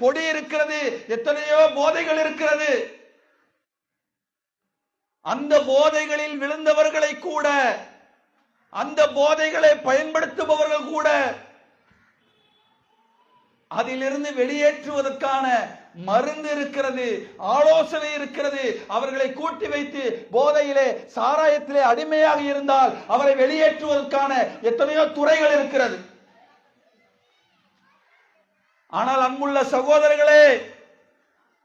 பொடி இருக்கிறது, எத்தனையோ போதைகள் இருக்கிறது. அந்த போதைகளில் விழுந்தவர்களை கூட, அந்த போதைகளை பயன்படுத்துபவர்கள் கூட அதிலிருந்து வெளியேற்றுவதற்கான மருந்து இருக்கிறது, ஆலோசனை இருக்கிறது. அவர்களை கூட்டி வைத்து போதையிலே சாராயத்திலே அடிமையாக இருந்தால் அவரை வெளியேற்றுவதற்கான எத்தனையோ துறைகள் இருக்கிறது. ஆனால் அன்புள்ள சகோதரர்களே,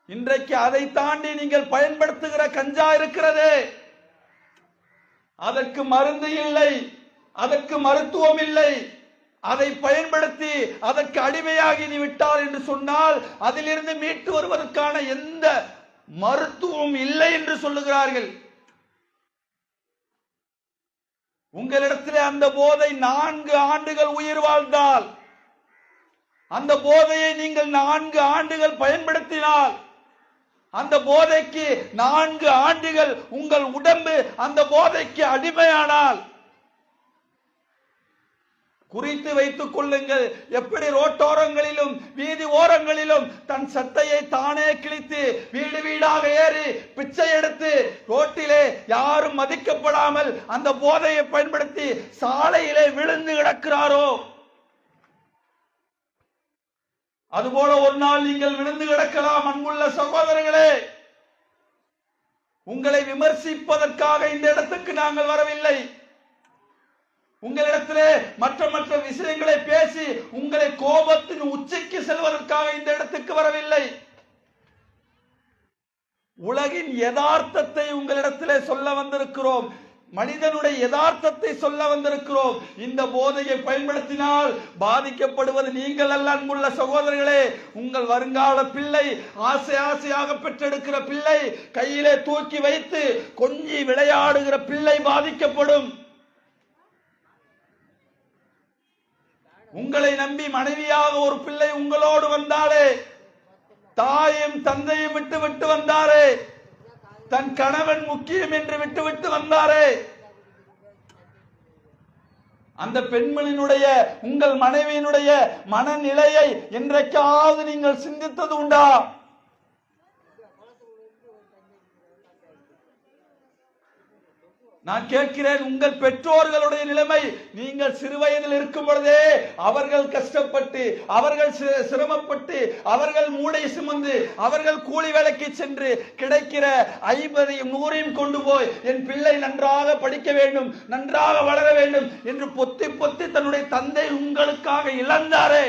இன்றைக்கு அதை தாண்டி நீங்கள் பயன்படுத்துகிற கஞ்சா இருக்கிறது. அதற்கு மருந்து இல்லை, அதற்கு மருத்துவம் இல்லை. அதை பயன்படுத்தி அதற்கு அடிமையாகி நீ விட்டார் என்று சொன்னால் அதிலிருந்து மீட்டு வருவதற்கான எந்த மருத்துவம் இல்லை என்று சொல்லுகிறார்கள். உங்களிடத்திலே அந்த போதை 4 ஆண்டுகள் உயிர் வாழ்ந்தால், அந்த போதையை நீங்கள் 4 ஆண்டுகள் பயன்படுத்தினால், அந்த போதைக்கு 4 ஆண்டுகள் உங்கள் உடம்பு அந்த போதைக்கு அடிமையானால், குறித்து வைத்துக் கொள்ளுங்கள். எப்படி ரோட்டோரங்களிலும் வீதி ஓரங்களிலும் தன் சட்டையை தானே கிழித்து வீடு வீடாக ஏறி பிச்சை எடுத்து ரோட்டிலே யாரும் மதிக்கப்படாமல் அந்த போதையை பயன்படுத்தி சாலையிலே விழுந்து கிடக்கிறாரோ, அதுபோல ஒரு நாள் நீங்கள் விழுந்து கிடக்கலாம். அன்புள்ள சகோதரர்களே, உங்களை விமர்சிப்பதற்காக இந்த இடத்துக்கு நாங்கள் வரவில்லை. உங்களிடத்திலே மற்ற விஷயங்களை பேசி உங்களை கோபத்தின் உச்சிக்கு செல்வதற்காக இந்த இடத்துக்கு வரவில்லை. உலகின் யதார்த்தத்தை உங்களிடத்திலே சொல்ல வந்திருக்கிறோம். மனிதனுடைய யதார்த்தத்தை சொல்ல வந்திருக்கிறோம். இந்த போதையை பயன்படுத்தினால் பாதிக்கப்படுவது நீங்கள் அல்ல அன்புள்ள சகோதரர்களே. உங்கள் வருங்கால பிள்ளை, ஆசையாக பெற்றெடுக்கிற பிள்ளை, கையிலே தூக்கி வைத்து கொஞ்சி விளையாடுகிற பிள்ளை பாதிக்கப்படும். உங்களை நம்பி மனைவியாக ஒரு பிள்ளை உங்களோடு வந்தாலே, தாயும் தந்தையும் விட்டு வந்தாரே, தன் கணவன் முக்கியம் என்று விட்டு வந்தாரே, அந்த பெண்மணியினுடைய, உங்கள் மனைவியினுடைய மனநிலையை என்றைக்காவது நீங்கள் சிந்தித்தது உண்டா? நான் கேட்கிறேன், உங்கள் பெற்றோர்களுடைய நிலைமை, நீங்கள் சிறு வயதில் இருக்கும் பொழுதே அவர்கள் கஷ்டப்பட்டு, அவர்கள் சிரமப்பட்டு, அவர்கள் மூளை சுமந்து, அவர்கள் கூலி வேலைக்கு சென்று கிடைக்கிற 50யும் 100யும் கொண்டு போய் என் பிள்ளை நன்றாக படிக்க வேண்டும், நன்றாக வளர வேண்டும் என்று பொத்தி தன்னுடைய தந்தை உங்களுக்காக இழந்தாரே.